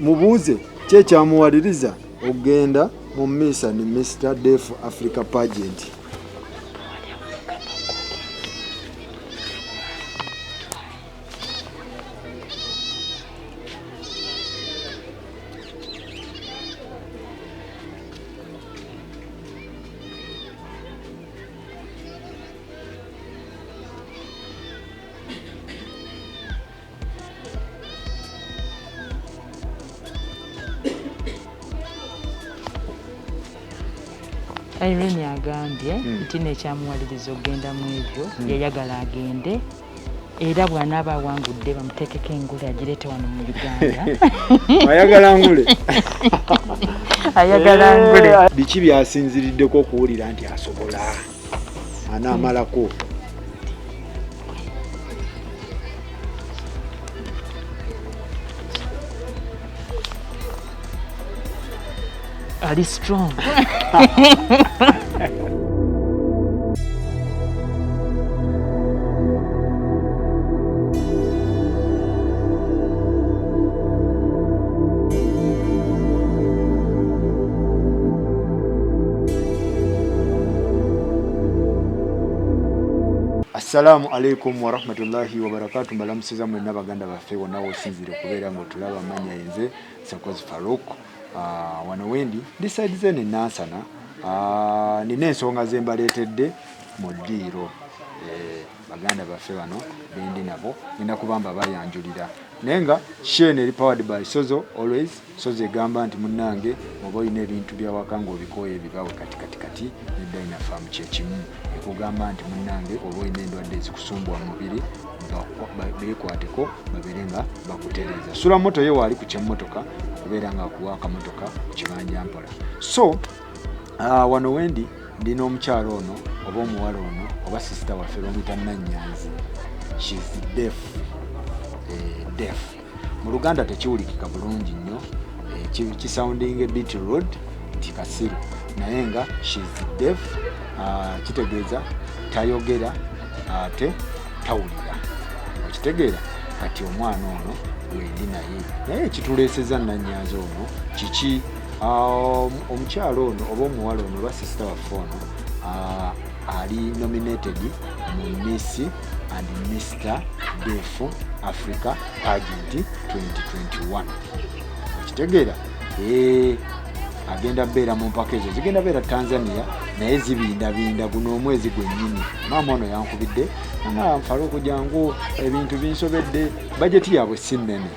mubuuze kye kyamuwaliriza okugenda mu Misa ni Mr. Deaf Africa Pageant. Irene agambye nti nekyamuwaliriza okugenda mu ebyo yayagala agende era bw'anaaba awangudde bamuteekeko engule agireete wano mu Uganda. Ayagala ngule. Ayagala ngule. Biki byasinziriddeko okuwulira nti asobola anaamalako? Ali strong. Assalamu alaikum wa rahmatullahi wa barakatuh. Mbalamusiza mwenna baganda baffe wonna wosinzire okubeera ng'otulaba manya yenze Sakozi Farouk. Wano wendi ndisaidize ne nansana nina ensonga ze mbaleetedde mu ddiiro baganda baffe bano bendi nabo nina kubamba bayanjulira naye nga shene eri powered by Sozo always. Sozo egamba nti munnange oba olina ebintu byawaka ng'obikooye ebibawe kati ne Dynafarm kyekimu ekugamba nti munnange oba olina endwadde ezikusumbuwa mu mubiri beekwateko babeere nga bakutereeza. Sula moto ye waali ku kyemmotoka kubeera nga akuwa akamotoka ku kibanja mpola. So wano wendi ndina omukyalo ono oba omuwala ono oba sisita waffe bamuyita Nanyanzi. She's deaf. Deaf mu Luganda tekiwulikika bulungi nnyo, kisounding a bit rude nti kasiru naye nga she's deaf. Kitegeeza tayogera ate tawulira. Okitegeera kati omwana ono wendi naye ekituleeseza Nanyanzi ono kiki? Omukyalo ono oba omuwala ono oba sisita waffe ono ali nominated mu Miss and Mr. Deaf Africa Pageant 2021. Okitegeera agenda beera mu mpaka ezo zigenda beera Tanzania naye zibindabinda guno omwezi gwennyini. Maama ono yankubidde nfala okujjangu ebintu binsobedde, bajeti yaabwe si nnene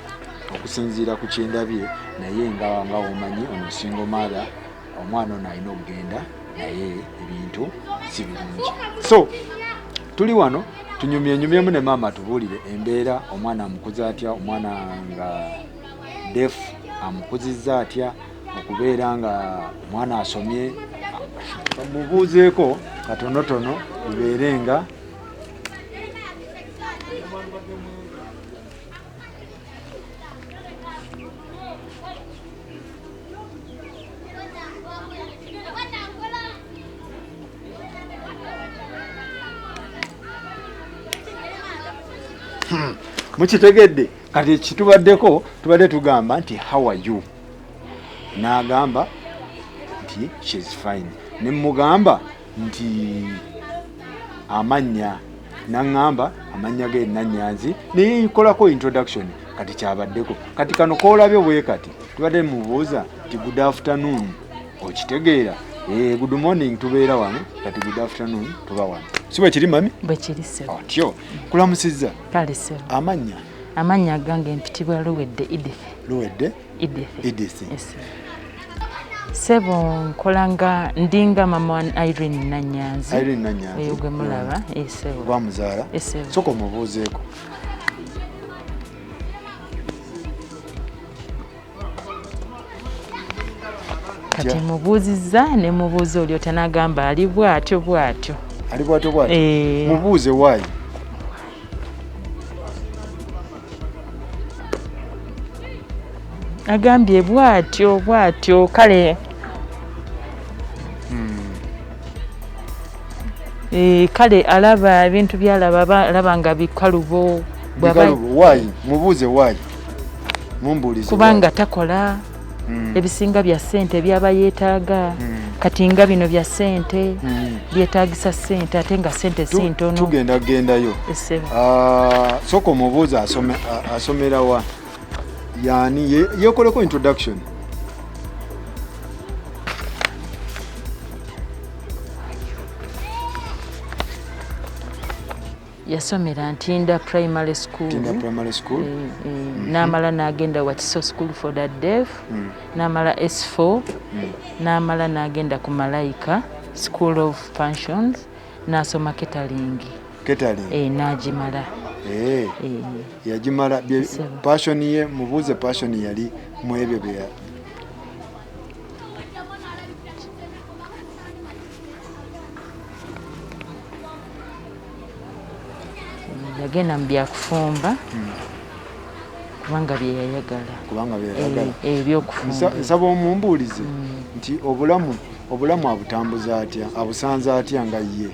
okusinziira ku kyendabye naye nga omanyi ono single mother, omwana ono alina okugenda naye ebintu si birungi. So tuli wano tunyumyemu ne maama tubuulire embeera omwana amukuza atya, omwana nga deaf amukuzizza atya, okubeera nga omwana asomye. Mubuuzeeko katonotono bibeere nga mukitegedde. Kati kitubaddeko tubadde tugamba nti how are you, n'agamba nti she's fine. Ne mugamba nti amannya, n'angamba amannya ge Nanyanzi, nekolako introduction. Kati kyabaddeko kati kano koolabye bwe kati tubadde mubuuza nti good afternoon. Okitegeera good morning tubeera wano, kati good afternoon tuba wano. Si bwe kiri mami? Bwe kiri sebo. Otyo kulamusizza. Kale sebo. Amanya gange mpitibwa Luwedde Edith. Luwedde Edith. Yes. Sebo nkolanga ndinga mama wa Irene Nanyanzi. Eyo gwe mulaba. Sebo. Bamuzaala. Soko mubuuzeeko. Kati mubuuzizza ne mubuuza oli otanagamba ali bw'atyo. Ali bw'atyo? Mubuuze waayi. Agambye bw'atyo kale. Kale alaba ebintu byalaba nga bikalubo. Waayi mubuuze waayi. mumbulize kubanga takola ebisinga bya ssente byaba yeetaaga kati nga bino bya ssente byetaagisa ssente ate nga ssente si ntono. Tugenda gendayo. Sooka omubuuza asomera wa yani yekoleko introduction. Yasomera Ntinda Primary School. N'amala n'agenda Wakiso School for the Deaf. N'amala S4. N'amala n'agenda ku Malayika School of Functions. N'asoma catering. N'agimala. Yagimala. Passion ye mubuuze passion yali mu ebyo bya. Yagenda mu byakufumba kubanga bye yayagala. Ebyokufumba. Nsaba omumbuulize nti obulamu abutambuza atya, abusanza atya nga ye.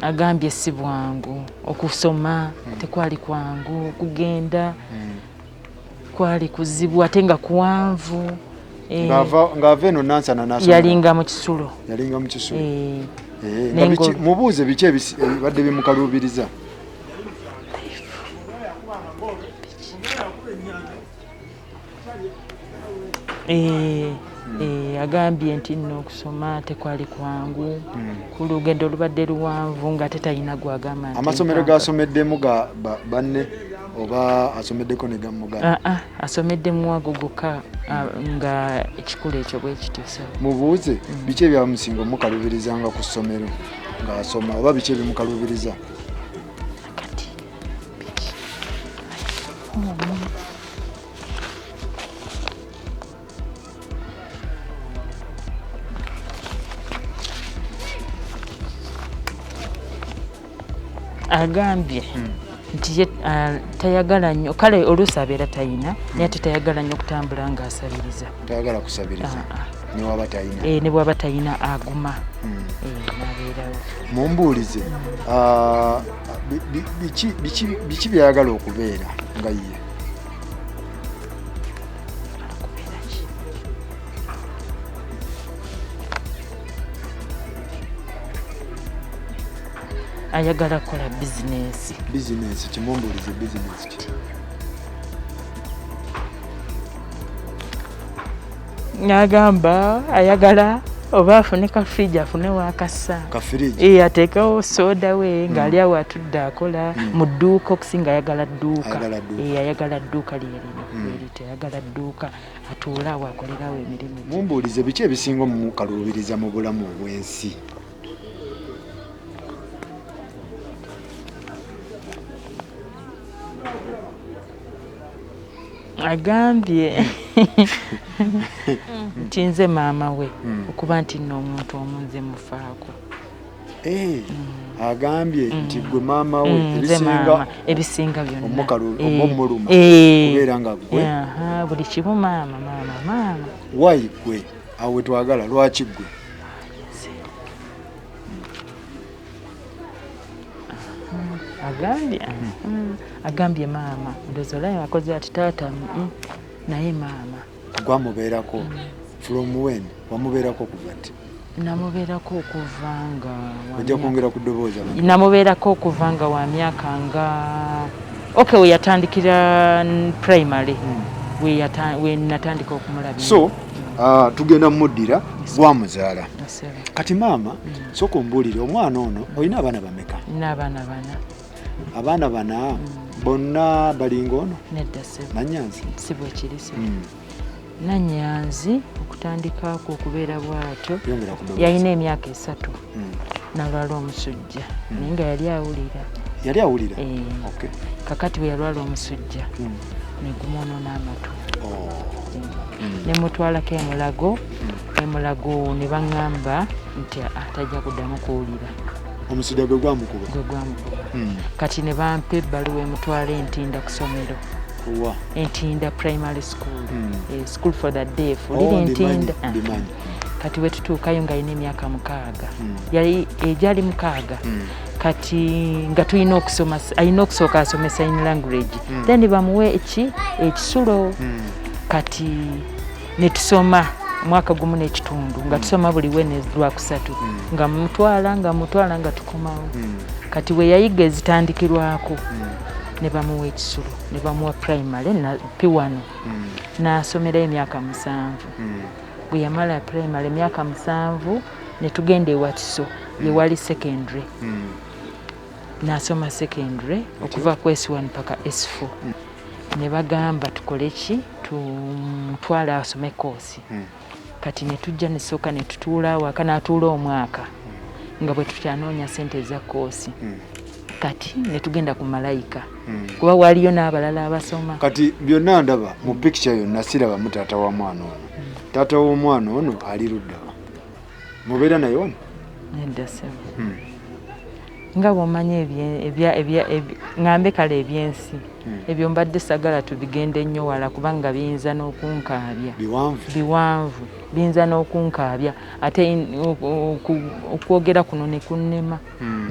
Agambye si bwangu okusoma, tekwali kwangu, kugenda kwali kuzibu ate nga kuwanvu. Ng'ava eno Nansana n'asoma. Yalinga mu Kisulo. Mubuuze biki ebibadde bimukaluubiriza. Agambye nti nno okusoma tekwali kwangu, ku lugendo lubadde luwanvu ng'ate talina gwagamba nti. Amasomero g'asomeddemu ga banne oba asomeddeko ne gamuga? Asomeddemu ago gokka nga ekikulu ekyo bwe kitisa. Mubuuze biki ebyamusinga omukaluubirizanga ku ssomero ng'asoma oba biki ebimukaluubiriza? Kati biki? Agambye nti tayagala nnyo kale oluusi abeera talina naye ate tayagala nnyo kutambula ng'asabiriza. Tayagala kusabiriza ne waba talina. Ne bw'aba talina aguma n'abeerawo. Mumbuulize biki byayagala okubeera nga ye? Ayagala kola bizinesi. Kimumbuulize bizinesi ki? N'agamba ayagala oba afune kafiriji afune wakasa. Kafiriji? Ateekawo soda we ng'ali awo atudde akola mu dduuka okusinga ayagala dduuka. Ayagala dduuka lyerino. Ayagala dduuka atuule awo akolerawo emirimu. Mumbuulize biki ebisinga omukaluubiriza mu bulamu obw'ensi? Agambye nti nze maama we okuba nti nno omuntu omunze mufaako. Agambye nti gwe maama we ebisinga byonna omumuluma kubeera nga gwe buli kimu maama. Wayi gwe awe twagala lwaki gwe? Agambye maama ndowooza olaba akoze ati taata naye maama. Gwamubeerako from when? Wamubeerako kuva ddi? Namubeerako okuva nga ojja kwongera ku ddoboozi. Namubeerako okuva nga wa myaka nga we yatandikira primary we natandika okumulabira. So tugenda mumuddira gwamuzaala. Kati maama sooka ombuulire omwana ono olina abaana bameka? Nina abaana bana. Abaana bana bonna balinga ono? Nedda ssebo. Nannyanzi? Si bwe kiri ssebo. Nannyanzi okutandikaako okubeera bw'atyo yalina emyaka 3 n'alwala omusujja naye nga yali awulira. Yali awulira? Kakati bwe yalwala omusujja ne gumwonoona amatu. Ne mutwalako emulago ne baŋŋamba nti tajja kuddamu kuwulira. Omusujja gwe gwamukuba? Gwe gwamukuba. Kati ne bampa ebbaluwa emutwala Ntinda ku ssomero. Ntinda Primary School. School for the Deaf. Oliri Ntinda. kati we tutuukayo nga alina emyaka 6 yali ejali 6 kati nga tulina okusoma alina okusooka asome sign language then bamuwe ekisulo kati ne tusoma mwaka gumu n'ekitundu nga tusoma buli Wednesday Lwakusatu nga mutwala nga tukomawo kati we yayiga ezitandikirwako ne bamuwa ekisulo ne bamuwa primary na P1 n'asomerayo emyaka 7 bwe yamala primary emyaka 7 ne tugenda ewatiso yewali secondary n'asoma secondary okuva ku S1 mpaka S4 ne bagamba tukole ki tumutwale asome course kati ne tujja ne sooka ne tutuula waka n'atuula omwaka nga bwe tukyanoonya sente za course kati ne tugenda ku malayika kuba waliyo n'abalala abasoma kati byonna ndaba mu picture yonna siraba mu taata wa mwana ono taata w'omwana ono ali ludda mubeera naye ono nedda sebo nga bw'omanyi ngambe kale ebyensi ebyo mbadde sagala tubigende nnyo wala kubanga biyinza n'okunkaabya biwanvu biyinza n'okunkaabya ate okwogera kuno ne kunnema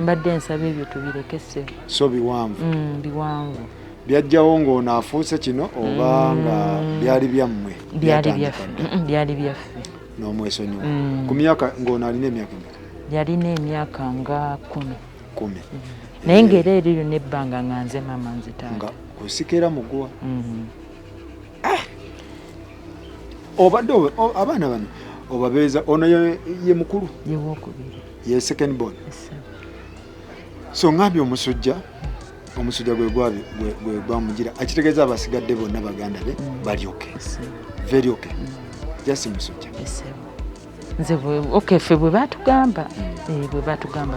mbadde nsaba ebyo tubirekese so biwanvu biwanvu byajjawo ng'ono afuuse kino oba nga byali byammwe byali byaffe n'omwesonyiwa ku myaka ng'ono alina emyaka emeka yalina emyaka nga 10 naye ng'era eriyo nebbanga nga nze mama nze taata nga kusikera muguwa obadde abaana bano obabeeza ono ye mukulu yewokubiri ye second born so ngambye omusujja gwe gwamugira akitegeeza abasigadde bonna baganda be balyoke very okay just musujja nze ffe bwe batugamba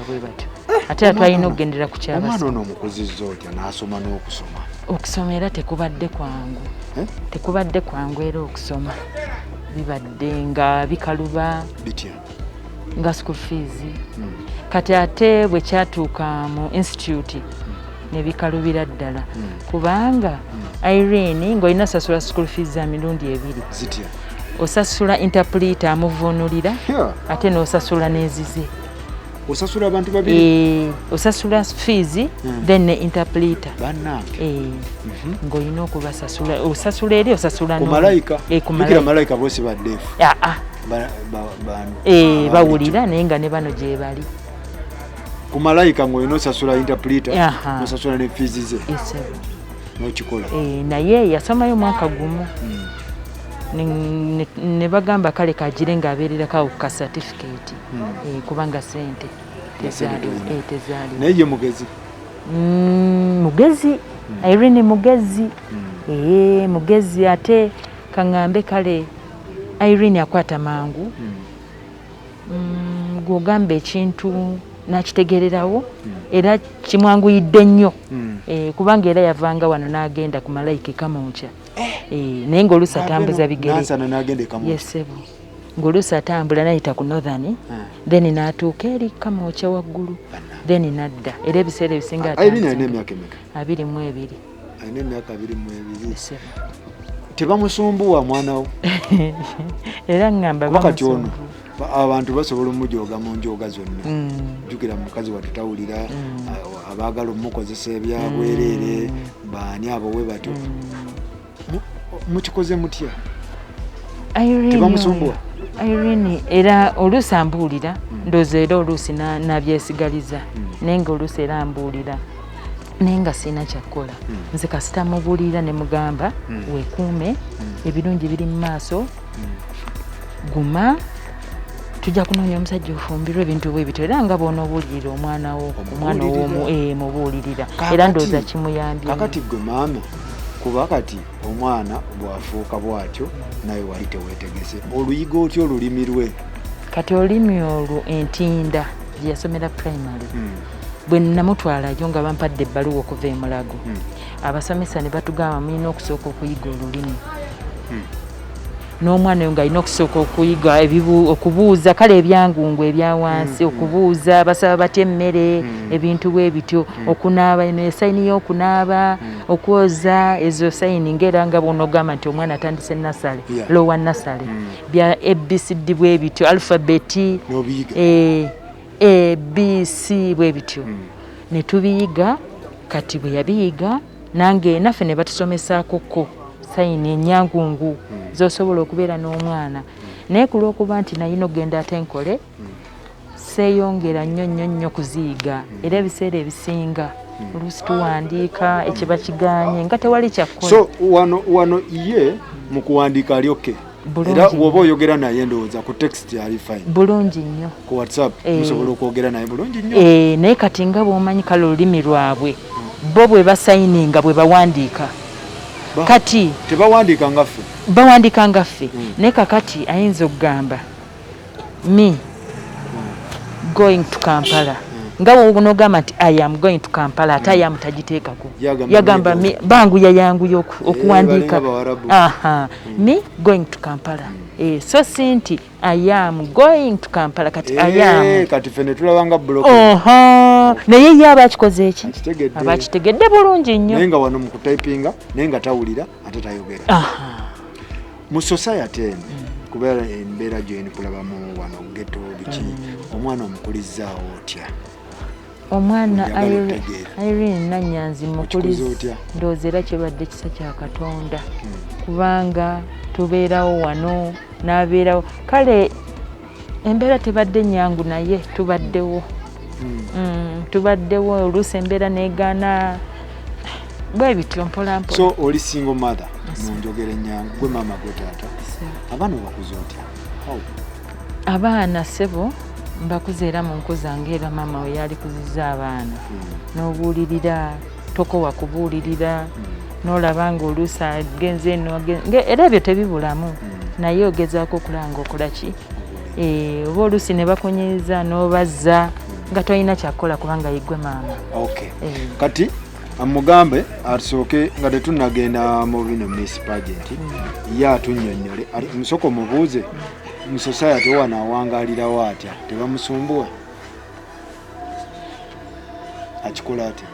bwe batyo ate twalina okugendera ku kyabasi omwana ono omukuzizza otya n'asoma n'okusoma okusoma era tekubadde kwangu era okusoma bibadde nga bikaluba bitya nga school fees kati ate bwe kyatuuka mu institute ne bikalubira ddala kubanga Irene ng'olina sasula school fees za mirundi 2 zitya osasula interpreter amuvunulira ate n'osasula n'ezize osasula abantu babiri osasula fees then ne interpreter bannange ng'olina okubasasula osasula eri osasula ku malayika bikira malayika bose baddeefu bawulira naye nga ne bano gye bali ku malayika ng'olina osasula interpreter osasula ne fees ze n'okikola naye yasomayo mwaka gumu ne bagamba kale kagire ng'abeererako ka certificate kubanga sente tezaali naye ye mugezi Irene mugezi ate kaŋŋambe kale Irene akwata mangu gw'ogamba ekintu nakitegererawo era kimwanguyidde nnyo kubanga era yavanga wano n'agenda ku malayika Kamwokya naye ng'oluusi atambuza bigere yesebo ng'oluusi atambula nayita ku Northern then n'atuuka eri Kamwokya waggulu then n'adda era ebiseera ebisinga 22 tebamusumbuwa mwana wo era ngamba kati ono abantu basobola omujooga mu njooga zonna jjukira mukazi watu Tawulira abaagala omukozesa ebyabwereere baani abo we batyo mukikoze mutya tebamusumbuwa Irene era oluusi ambuulira ndowooza era oluusi n'abyesigaliza naye nga oluusi era ambuulira naye nga sirina kyakkola nze kasita mubuulira ne mugamba weekuume ebirungi biri mu maaso guma tujja kunoonya omusajja ofumbirwa ebintu bwe bityo era nga bw'onoobuulirira omwana mubuulirira era ndowooza kimuyambye kakati gwe maama kuba kati omwana bwafuuka bwatyo naye wali teweetegese oluyiga otyo olulimi lwe kati olulimi olwo Entinda gye yasomera primary bwe namutwalayo nga bampadde ebbaluwa okuva e Mulago abasomesa ne batugamba mulina okusooka okuyiga olulimi n'omwana oyo ng'alina okusooka okuyiga okubuuza kale ebyangungu ebya wansi okubuuza basaba batya emmere ebintu bwe bityo okunaaba eno esayini y'okunaaba okwoza ezo sayini ngera nga bonogama nti omwana atandise nasale lowa nasale bya ABCD bwe bityo alphabeti A B C bwe bityo ne tubiyiga kati bwe yabiyiga nange naffe ne batusomesako ko sayini enyangungu zosobola okubeera n'omwana naye ku lw'okuba nti naye nogenda ate nkole seeyongera nnyo kuziyiga era ebiseera ebisinga oluusi tuwandiika ekiba kiganye nga tewali kyakkola. So wano ye mu kuwandiika ali okay? Era woba oyogera naye ndowooza ku text ali fine bulungi nnyo ku WhatsApp musobola okwogera naye bulungi nnyo naye kati nga bw'omanyi kale olulimi lwabwe bo bwe basayininga bwe bawandiika kati tebawandiika ngaffe bawandiika ngaffe naye kakati ayinza okugamba me going to Kampala nga wonogamba nti I am going to Kampala ate I am tagiteekako yagamba bangu yayanguye okuwandiika me going to Kampala so si nti I am going to Kampala kati I am kati fene tulabanga block naye ye aba akikoze eki aba akitegedde bulungi nnyo naye nga wano mu kutypinga naye nga tawulira ate tayogera mu society eno kubeera embeera gyeni kulabamu wano ghetto biki omwana omukulizaawo otya omwana Irene Nanyanzi mukuliza ndowooza era kibadde kisa kya Katonda kubanga tubeerawo wano n'abeerawo kale embeera tebadde nyangu naye tubaddewo oluusi embeera neegaana bwe bityo mpola mpola. So oli single mother munjogere nyangu gwe mama gwe taata abaana bakuze otya abaana ssebo mbakuze era mu nkuzange era maama we yali kuziza abaana n'obuulirira tokowa kubuulirira n'olaba nga oluusi agenze era ebyo tebibulamu naye ogezaako okulanga okola ki oba oluusi ne bakunyiiza n'obazza nga tolina kyakukola kubanga yiggwe maama. Kati amugambe asooke nga tetunnagenda mu bino Miss Pageant ye atunnyonnyole musoko mubuuze mu society wana awangaalirawo atya tebamusumbuwa akikola atya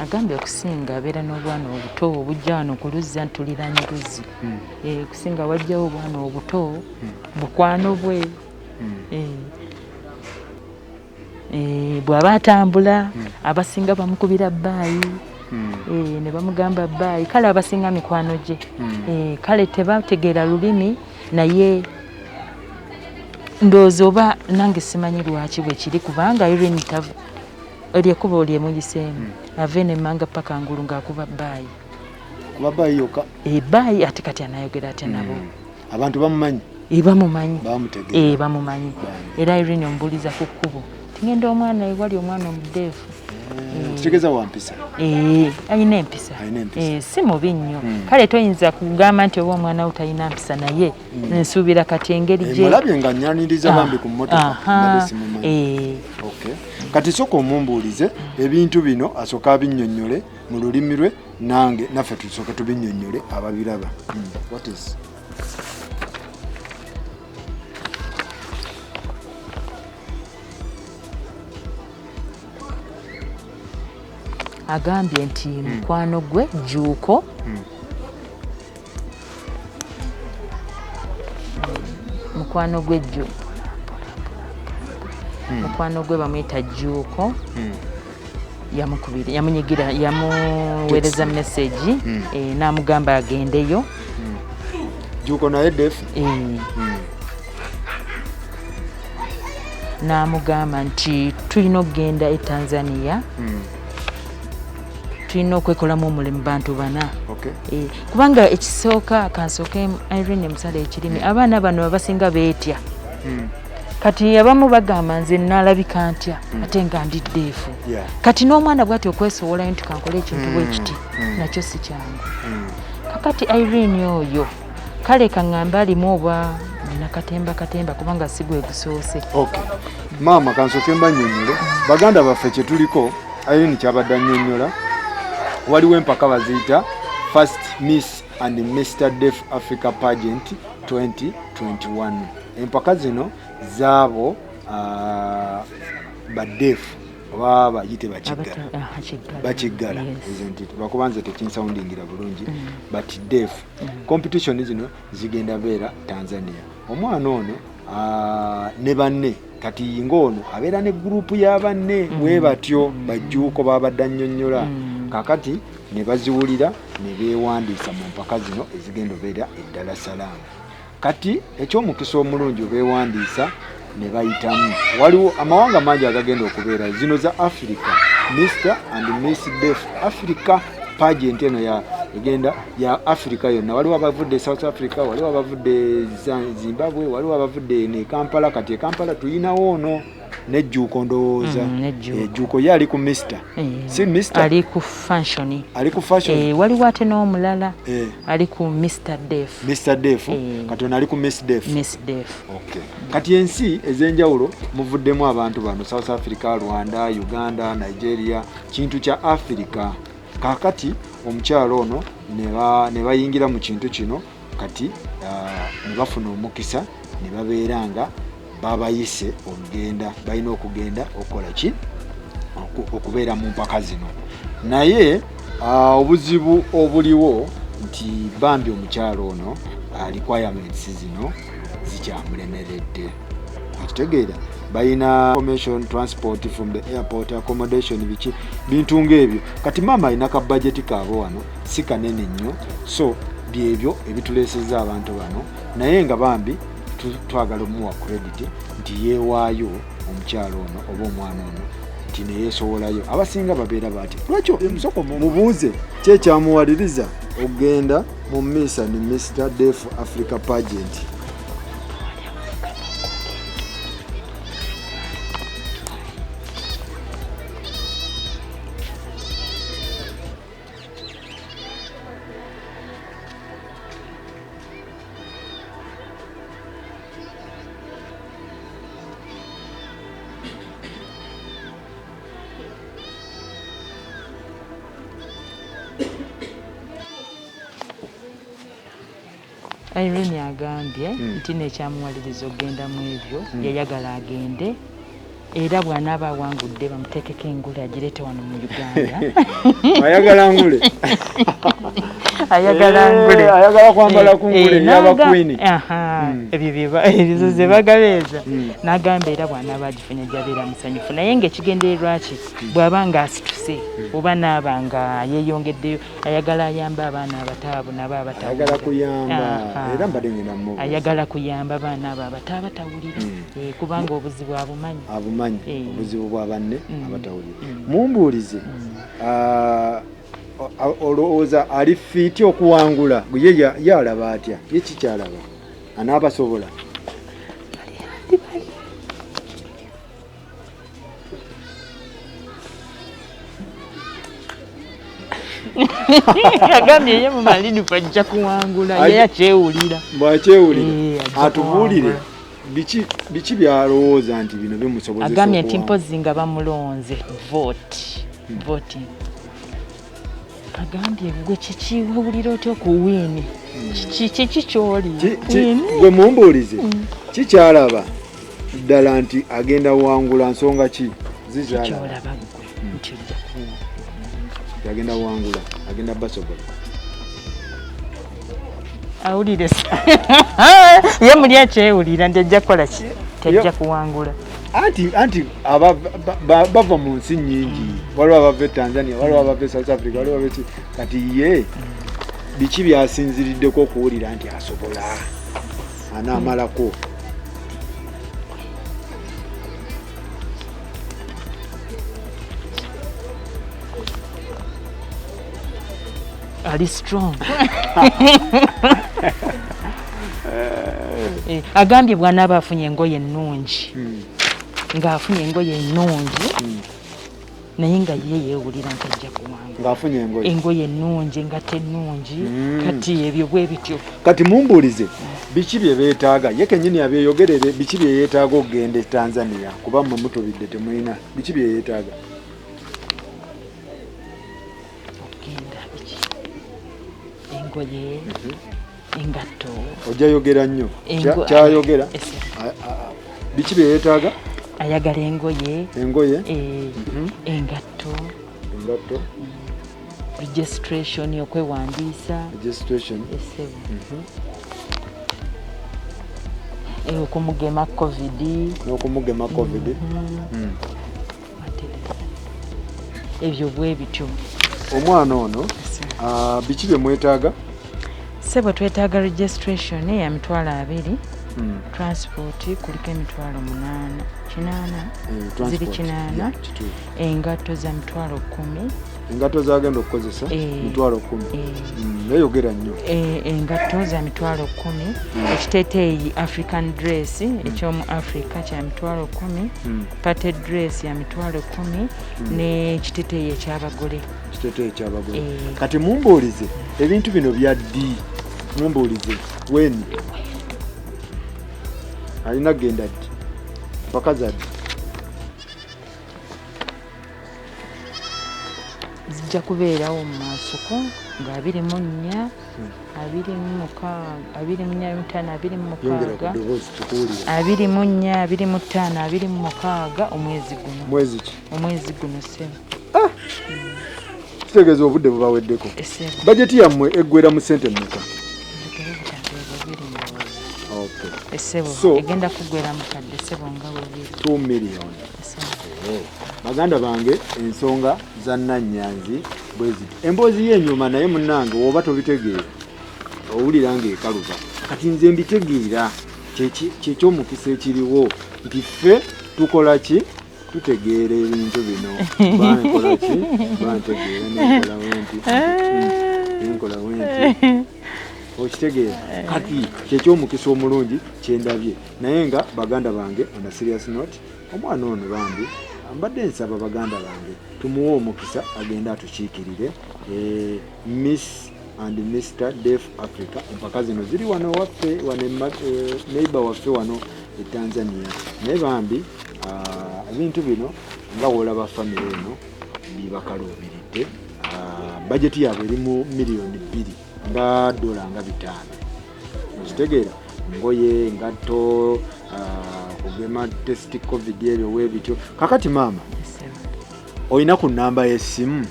agambye okusinga abeera n'obwana obuto obujja wano ku luzzi ntuliranye luzzi kusinga wajjawo obwana obuto bukwano bwe bw'aba atambula abasinga bamukubira bbaayi ne bamugamba bbaayi kale abasinga mikwano gye kale tebategeera lulimi naye ndowooza oba nange simanyi lwaki bwe kiri kubanga Irene eryekuba olyemuyiseemu ave nemmanga paka ngulu ng'akuba bbaayi kuba bbaayi yokka bbaayi ate kati anayogera ate nabo abantu bamumanyi bamumanyi bamumanyi era Irene ombuuliza ku kkubo tingenda omwana ewali omwana omudeefu kitegeeza wampisa ayina empisa si mubi nnyo kale toyinza kugamba nti oba omwana wo talina mpisa naye nsuubira kati engeri gye mulabye nga nnyaniriza bambi ku mmotoka kati soka omumbuulize ebintu bino asooka abinnyonnyole mu lulimi lwe nange naffe tusooka tubinnyonnyole ababiraba. What is agambye nti mukwano gwe Jjuuko mukwano gwe mukwano gwe bamuyita Jjuuko yamukubira yamunyigira yamuweereza message n'amugamba agendeyo Jjuuko naye defu n'amugamba nti tulina okugenda e Tanzania tulina okwekolamu omulimu bantu bana kubanga ekisooka kansooke Irene musale ekirimi abaana bano abasinga beetya kati abamu bagamba nze naalabika ntya ate nga ndi ddeefu kati n'omwana bw'ati okwesowolayo nti kankole ekintu bwe kiti nakyo si kyangu kakati Irene oyo kale kaŋŋambe alimu oba nakatemba kubanga si gwe gusoose. Maama kansooke mbannyonnyole baganda baffe kye tuliko Irene kyabadde annyonnyola waliwo empaka baziyita First Miss and Mr. Deaf Africa Pageant 2021. Empaka zino zaabo badefu baba yite bakiggala isn't it bakubanza tekinsoundingira bulungi but deaf competition zino zigenda beera Tanzania. Omwana ono ne banne kati ngono abeera ne group ya banne we batyo bajjuuko babadda nnyonnyola kakati ne baziwulira ne beewandiisa mu mpaka zino ezigenda beera eddala Salaam. Kati ekyomukisa omulungi beewandiisa ne bayitamu waliwo amawanga mangi agagenda okubeera zino za Africa Mr and Miss Deaf Africa pageant eno ya egenda ya Africa yonna. Waliwo abavudde South Africa, waliwo abavudde Zimbabwe, waliwo abavudde ne Kampala. Kati Kampala tuyinawo ono nejjuuko ndowooza ejjuuko ye ali ku Mr si Mr ali ku fashion waliwo ate n'omulala ali ku Mr Deaf kati ono ali ku Miss Deaf. Okay. Kati ensi ez'enjawulo muvuddemu abantu bano South Africa, Rwanda, Uganda, Nigeria, kintu kya Africa. Kakati omukyalo ono ne bayingira mu kintu kino kati ne bafuna omukisa ne babeeranga babayise okugenda balina okugenda okola ki okubeera mu mpaka zino. Naye obuzibu obuliwo nti bambi omukyalo ono requirements zino zikyamulemeredde. Akitegeera balina information transport from the airport accommodation biki bintu ng'ebyo. Kati mama alina ka budget kaabo wano si kanene nnyo, so byebyo ebituleesezza abantu bano. Naye nga bambi twagala omuwa credit nti yeewaayo omukyalo ono oba omwana ono nti neyeesowolayo. Abasinga babeera bati lwakyo emusoko mubuuze kyekyamuwaliriza okugenda mu Miss and Mr Deaf Africa Pageant. Irene agambye nti nekyamuwaliriza okugenda mu ebyo yayagala agende era bw'anaaba awangudde bamuteekeko engule agireete wano mu Uganda. Ayagala ngule ayagala kwambala ku ngule y'abakwini. Ebyo ze bagabeeza n'agamba era bw'anaaba agifunye gy'abeera musanyufu. Naye ng'ekigendererwa ki bw'aba ng'asituse oba n'aba nga yeeyongeddeyo ayagala ayamba abaana abataabu nabo abatawulira. Ayagala kuyamba era mbadde ngenda mu ayagala kuyamba abaana abo abatawulira kubanga obuzibu abumanyi obuzibu bwa banne abatawulira. Mumbuulize olowooza ali fiiti okuwangula ye alaba atya? Ye kikyalaba anaabasobola? Agambye ye mu malirifu ajja kuwangula ye akyewulira. Bw'akyewulira atubuulire biki byalowooza nti bino bimusobozesa. Agambye nti mpozi nga bamulonze voting. Agambye gwe kiki wawulira otya okuwiini kiki kyoli gwe mumbuulize kikyalaba ddala nti agenda wangula nsonga ki zikyolaba gwe nti agenda wangula agenda basobola awulire ye muli akyewulira nti ajja kukola ki tajja kuwangula. Anti bava mu nsi nnyingi, waliwo abava Tanzania, waliwo abava South Africa, waliwo abava kati ye biki byasinziriddeko okuwulira nti asobola anaamalako. Ali strong. Agambye bw'anaaba afunye engoye ennungi ng'afunye engoye ennungi naye nga ye yeewulira nti ajja kuwanga ng'afunye engoye ennungi nga tennungi kati ebyo bwe bityo. Kati mumbuulize biki bye beetaaga ye kennyini abyeyogerere biki bye yeetaaga okugenda e Tanzania kuba mmwe mutubidde temulina biki bye yeetaaga? engoye engatto ojayogera nnyo kyayogera biki bye yeetaaga ayagala engoye engatto registration okwewandiisa okumugema covid ebyo bwe bityo. Omwana ono biki bye mwetaaga? Sebo twetaaga registration ya mitwalo 2, transport kuliko emitwalo 8 ziri 8, engatto za mitwalo 10. Engatto zagenda okukozesa mitwalo 10. Nayogera nnyo. Engatto za mitwalo 10, ekiteeteeyi African dress ekyomu Africa kya mitwalo 10, party dress ya mitwalo 10 n'ekiteeteeyi eky'abagole. Kati mumbuulize ebintu bino bya ddi, mumbuulize weni alina genda ddi bakaza ddi zijja kubeerawo mu maasoko nga 24, 25, 24, 25, 26 omwezi guno. Omwezi guno sebo. Kitegeeza obudde bubaweddeko. Bajeti yammwe eggwera mu ssente mmeka? Esebo egenda kuggwera mu kadde sebo nga 2 million. Baganda bange ensonga za Nannyanzi bwe ziti. Emboozi y'ennyuma naye munnange oba tobitegeera owulira ng'ekaluba. Kati nze mbitegeera kyekyomukisa ekiriwo nti ffe tukola ki? Tutegeera ebintu bino. Bankola ki? Bantegeera nenkola wenti. Okitegeera kati kyekyomukisa omulungi kyendabye. Naye nga baganda bange on a serious note omwana ono bambi mbadde nsaba baganda bange tumuwe omukisa agenda atukiikirire. Miss and Mr. Deaf Africa empaka zino ziri wano waffe neighbor waffe wano e Tanzania. Naye bambi ebintu bino nga wolaba famire eno bibakaluubiridde. Bajeti yaabwe eri mu miliyoni 2 nga dola nga 5. Okitegeera ngoye ngatto kugema test covid ebyo weebityo. Kakati maama olina ku nnamba y'essimu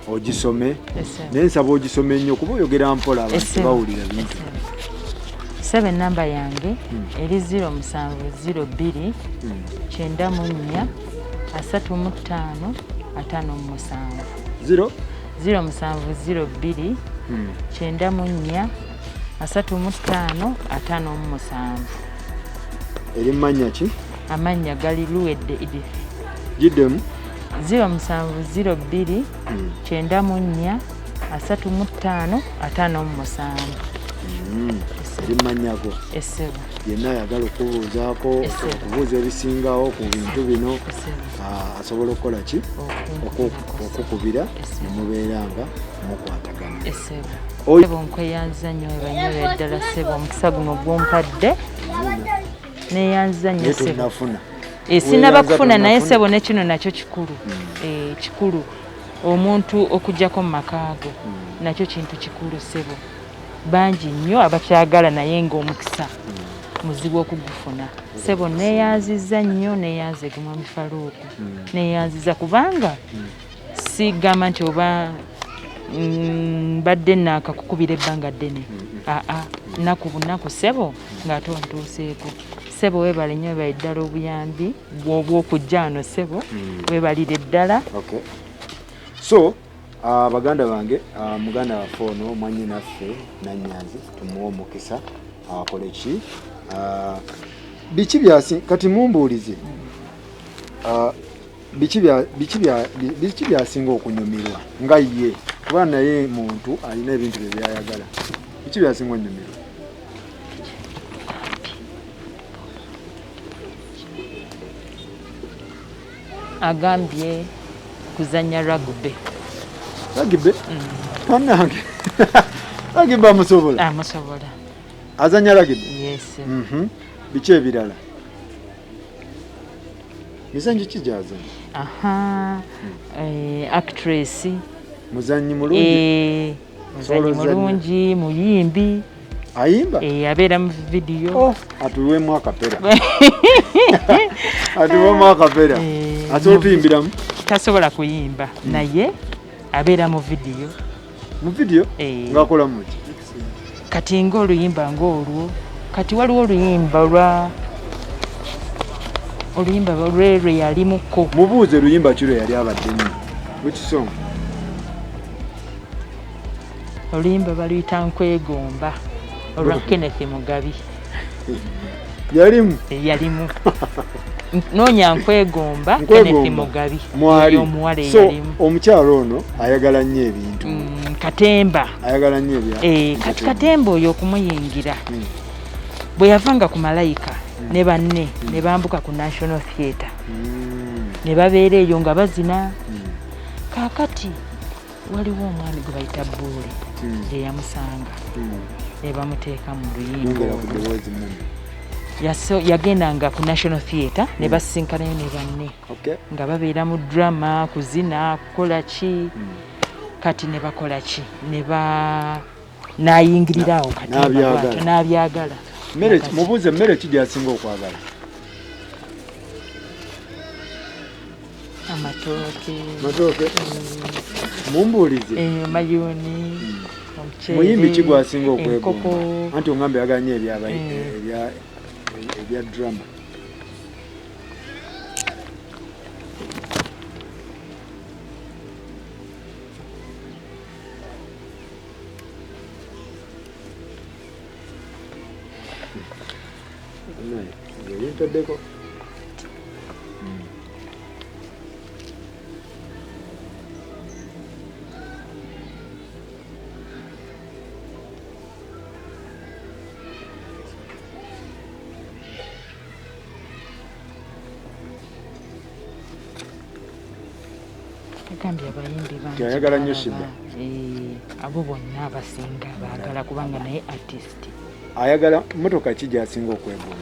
ogisome naye nsaba ogisome nnyo kuba oyogera mpola abantu bawulira bintu. Sebe namba yange eri 0702 94 35 57 0702 94 35 57. Eri manya ki? Amanya gali luwedde idi. Giddemu 0702 94 35 57. Eri manyako. Esebo. Yenna ayagala okubuuzaako okubuuza ebisingawo ku bintu bino asobola okukola ki? Okukubira nemubeeranga mukwatagana. Sebo nkweyanza nnyo banyobe ddala sebo omukisa guno gwompadde neyanza nnyo sebo. Sinaba kufuna naye sebo ne kino nakyo kikulu. Kikulu omuntu okujjako mu makaago nakyo kintu kikulu sebo. Bangi nnyo abakyagala naye ng'omukisa muzibu okugufuna. Sebo neyanziza nnyo neyanze guma mifaluuku neyanziza kubanga sigamba nti oba mbadde naakakukubira ebbanga ddene. Nnaku bunaku sebo ng'ate ontuuseeko. Sebo weebale nnyo weebale ddala obuyambi bw'okujja wano sebo weebalire ddala. So baganda bange muganda waffe ono mwannyinaffe Nannyanzi tumuwe omukisa akole ki? Biki kati mumbuulize biki byasinga okunyumirwa nga ye kuba naye muntu alina ebintu bye byayagala. Biki byasinga onyumirwa? Agambye kuzanya rugby. Rugby? Mwanange. Rugby amusobola? Amusobola. Azanya rugby? Yes. Biki ebirala? Mizanyo ki gy'azanya? Actress. Muzanyi mulungi? muzanyi mulungi, muyimbi. Ayimba? Abeera mu video. Atuweemu akapera. Atuweemu akapera. Asobola otuyimbiramu? Tasobola kuyimba naye abeera mu video. Mu video? Ng'akola muki? Kati ng'oluyimba ng'olwo. Kati waliwo oluyimba lwe yalimuko. Mubuuze luyimba kiro yali abaddemu. Which song? Oluyimba baluyita Nkwegomba olwa Kenneth Mugabi. Yalimu? Yalimu. Noonya Nkwegomba Kenneth Mugabi. Omuwala yalimu. Omukyalo ono ayagala nnyo ebintu. Katemba. Ayagala nnyo ebintu. Kati Katemba oyo okumuyingira. Bwe yavanga ku Malayika ne banne ne bambuka ku National Theatre. Ne babeera eyo nga bazina. Kaakati waliwo omwami gwe bayita Buule eyamusanga ne bamuteeka mu luyimba. Yagendanga ku National Theatre ne basinkanayo ne banne nga babeera mu drama, kuzina, kukola ki. Kati ne bakola ki n'ayingirirawo Katemba n'abyagala. Mubuuze mmere ki gy'asinga okwagala? Amatooke. Mumbuulize. Mayuni, omuceere. Muyimbi ki gw'asinga okwegomba? Anti ongambe ayagala nnyo ebya drama. Yintoddeko. Agambye abayimbi bangi ayagala nnyo Shiba. Abo bonna abasinga baagala kubanga naye artist. Ayagala mmotoka ki gy'asinga okwegomba?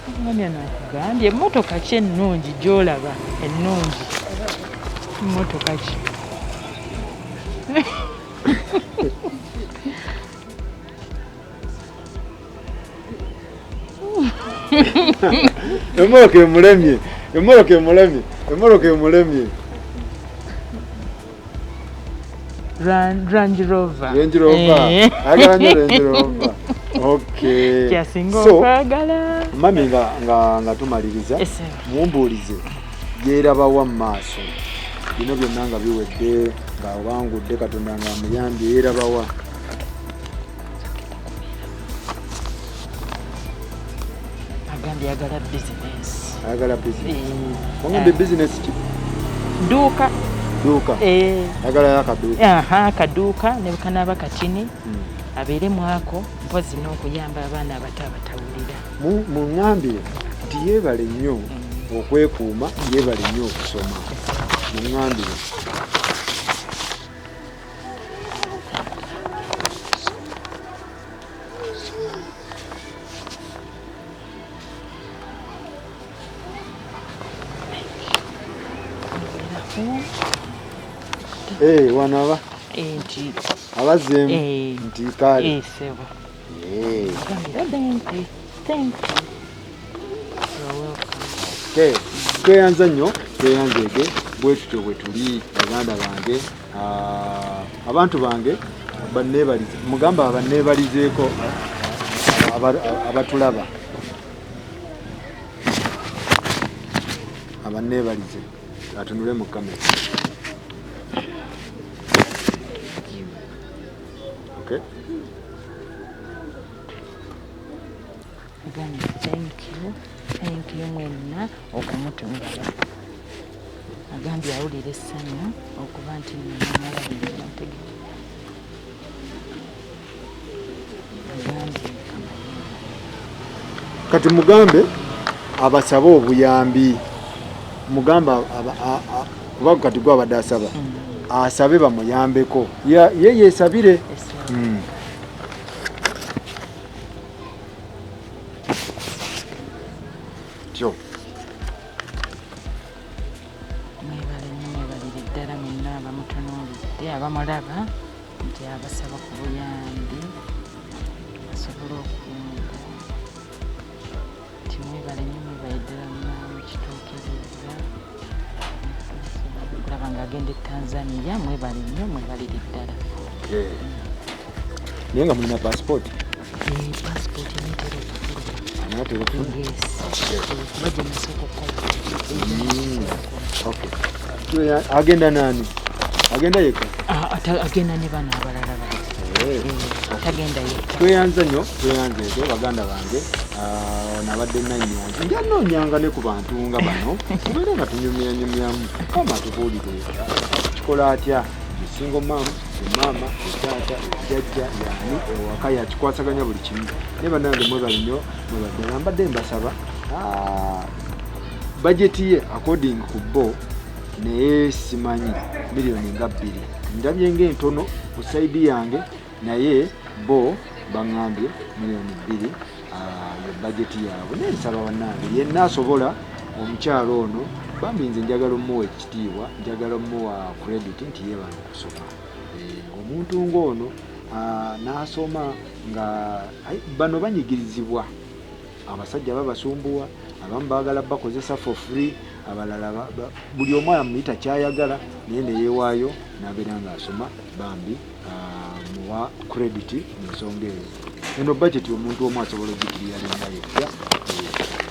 Omwami ono akugambye emmotoka ki ennungi gy'olaba ennungi? Mmotoka ki? Emmoloka emulemye. Range Rover. Ayagala nnyo Range Rover. Okay. Kyasinga okwagala. Mami nga tumaliriza mumbuulize yeerabawa mu maaso. Bino byonna nga biwedde ng'awangudde Katonda ng'amuyambye yeerabawa. Agambye ayagala business. Ayagala business. Wangambye business ki? Duuka. Ayagala y'akaduuka. Akaduuka ne kanaaba katini. Abeere mwako mpozi n'okuyamba abaana abato abatawulira. Muŋŋambye nti yeebale nnyo okwekuuma, yeebale nnyo okusoma. Muŋŋambire. Wanaba? Nti abazzeemu nti kale. Sebo. Tweyanza nnyo, tweyanzeege bwe tutyo bwe tuli baganda bange, abantu bange banneebalize. Mugamba banneebalizeeko abatulaba. Abanneebalize atunule mu kamera. Okay. Thank you mwenna okumutumira. Agambye awulira essanyu okuba nti namulabirira mutegeke. Agambye kati mugambe abasabe obuyambi. Mugamba kuba kati gwe abadde asaba asabe bamuyambeko ye yeesabire. Kyo mwebalire ddala mwenna abamutumira. mulaba nti abasaba ku buyambi basobole okunga nti mwebale nnyo mwebale ddala mukituukiriza kulaba ng'agenda e Tanzania mwebale nnyo mwebalire ddala naye nga mulina passport passport netera okufuluma anatera okufuna kuba gye nasooka agenda nani agenda yekka agenda ne bana abalala tagenda yekka tweyanza nnyo tweyanza ekyo baganda bange nabadde NANYANZI njanoonyanga ne ku bantu nga bano tubeere nga tunyumyanyumyamu kama tubuulire kikola atya single mom maama taata jjajja yani ewaka yakikwasaganya buli kimu naye bannange mwebale nnyo mwebaddala mbadde mbasaba bajeti ye according ku bo naye simanyi miliyoni nga 2 ndabye ng'entono ku saidi yange naye bo baŋŋambye miliyoni 2 yo bajeti yaabwe naye nsaba bannange yenna asobola omukyalo ono bambi nze njagala omuwa ekitiibwa njagala omuwa credit nti yeebala okusoma omuntu ng'ono n'asoma nga bano banyigirizibwa abasajja babasumbuwa abamu baagala bakozesa for free abalala buli omu amuyita kyayagala naye neyeewaayo n'abeera ng'asoma bambi muwa credit mu nsonga eyo eno budget omuntu omu asobola ogikiriyalinga yekka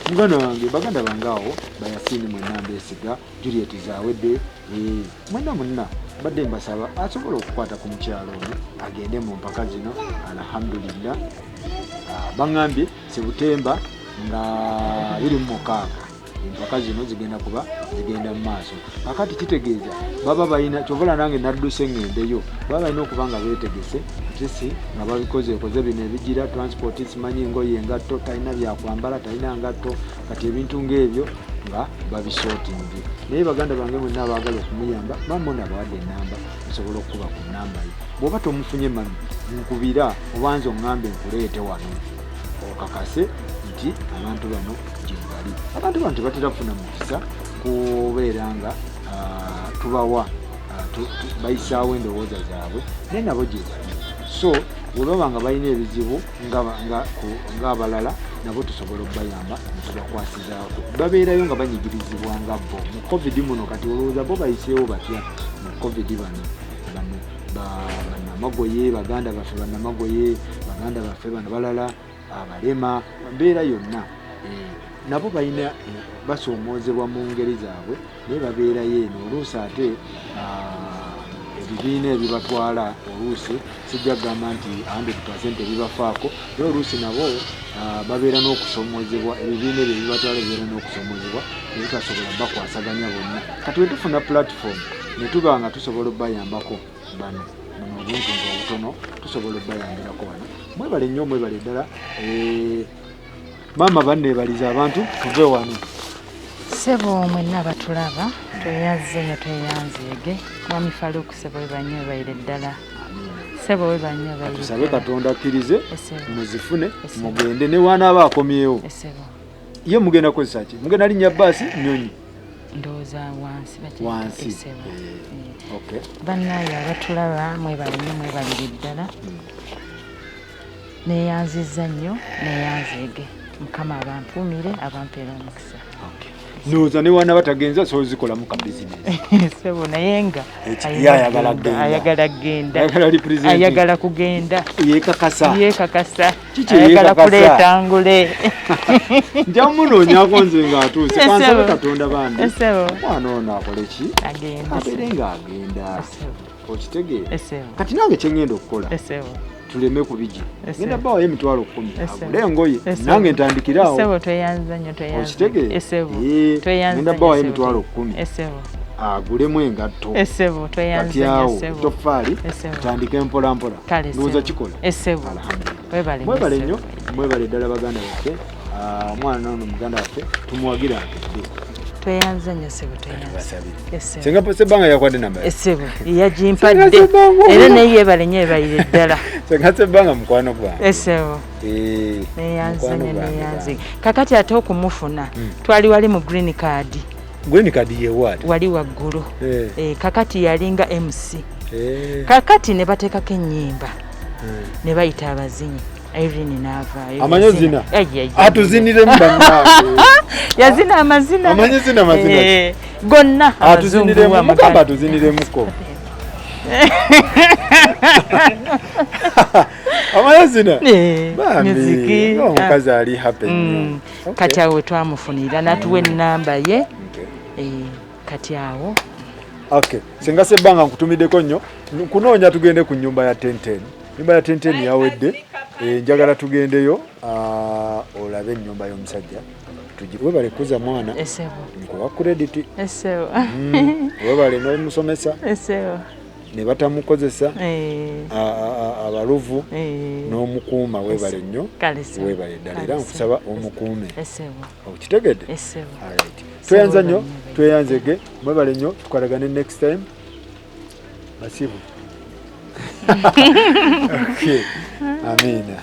muganda wange baganda bange awo bayasiini mwenna mbeesiga Juliet zaawedde mwenna badde mbasaba asobola okukwata ku mukyalo ono agende mu mpaka zino alhamdulillah baŋŋambye Sebutemba nga 26 empaka zino zigenda mu maaso akati kitegeeza baba balina kyovola nange nadduse ŋŋendeyo baba balina okuba nga beetegese tisi nga babikozeekoze bino ebigira transport simanyi ngoye engatto talina byakwambala talina ngatto kati ebintu ng'ebyo nga babisootingi naye baganda bange mwenna abaagala okumuyamba bamona bawadde enamba osobola okukuba ku namba ye bw'oba tomufunye mami nkubira obanza oŋŋambe nkuleete wano okakase nti abantu bano gyebali abantu bano tebatera kufuna mukisa kubeera nga tubawa bayisaawo endowooza zaabwe naye nabo gyebali so bwebaba nga balina ebizibu ng'abalala nabo tusobola okubayamba netubakwasizaako babeerayo nga banyigirizibwa nga bo mu covid muno kati olowooza bo bayiseewo batya mu covid bano bannamagoye baganda baffe bannamagoye baganda baffe bano balala abalema mbeera yonna nabo balina basoomoozebwa mu ngeri zaabwe naye babeerayo eno oluusi ate ebibiina ebibatwala oluusi sijja kugamba nti 100% ebibafaako naye oluusi nabo babeera n'okusoomoozebwa ebibiina ebyo ebibatwala bibeera n'okusoomoozebwa naye tutasobola bakwasaganya bonna kati we tufuna platform ne tuba nga tusobola okubayambako bano buno obuntu ng'obutono tusobola okubayambirako bano mwebale nnyo mwebale ddala maama banneebaliza abantu tuve wano sebo mwenna abatulaba tweyanze nnyo tweyanzeege mwami Faluku sebo webanye webayire ddala sebo webanye webayire tusabe Katonda akkirize muzifune mugende ne wanaaba akomyewo ye mugenda kozesa ki mugenda linnya bbaasi nnyonyi ndowooza wansi sebo bannaye abatulaba mwebale nnyo mwebalire ddala neyanzizza nnyo neyanzeege mukama abampuumire abampeera omukisa ndowooza ne wana batagenza so zikolamu ka bizinesi sebo naye nga ayagala kugenda yeekakasa ayagala kuleeta ngule nja munoonyako nze ng'atuuse kansabe Katonda bandi mwana ono akole ki abeere ng'agenda okitegeera kati nange kye ngenda okukola tuleme kubijja ngenda bawayo emitwalo 10 agule engoye nange ntandikiraawo okitegeera ngenda bawayo emitwalo 10 agulemu engatto kati awo toffaali tandika empolampola ndowooza kikola mwebale nnyo mwebale ddala baganda baffe omwana ono muganda waffe tumuwagira akedde tweyanze nnyo sebo tweyanze senga Sebanga yakwadde namba sebo yagimpadde era naye yeebale nnyo yeebalire ddala senga Sebanga mukwano gwange sebo neyanze kakati ate okumufuna twali wali mu green card ye waali wali waggulu kakati yalinga MC kakati ne bateekako ennyimba ne bayita abazinyi Irene n'avaayo amanyi zina atuziniremu bannange yazina amazina amanyi zina amazina gonna atuziniremu mukamba atuziniremuko amanyi zina muziki omukazi ali happy nnyo kati awo twamufunira natuwa ennamba ye kati awo okay singa sebbanga nkutumiddeko nnyo kunoonya tugende ku nnyumba ya 1010 nyumba ya 1010 yawedde njagala tugendeyo olabe ennyumba y'omusajja webale kuza mwana nkuwa credit webale n'omusomesa ne batamukozesa abaluvu n'omukuuma webale nnyo webale ddala era nkusaba omukuume okitegedde tweyanza nnyo tweyanzege mwebale nnyo tukolagane next time basibu okay amina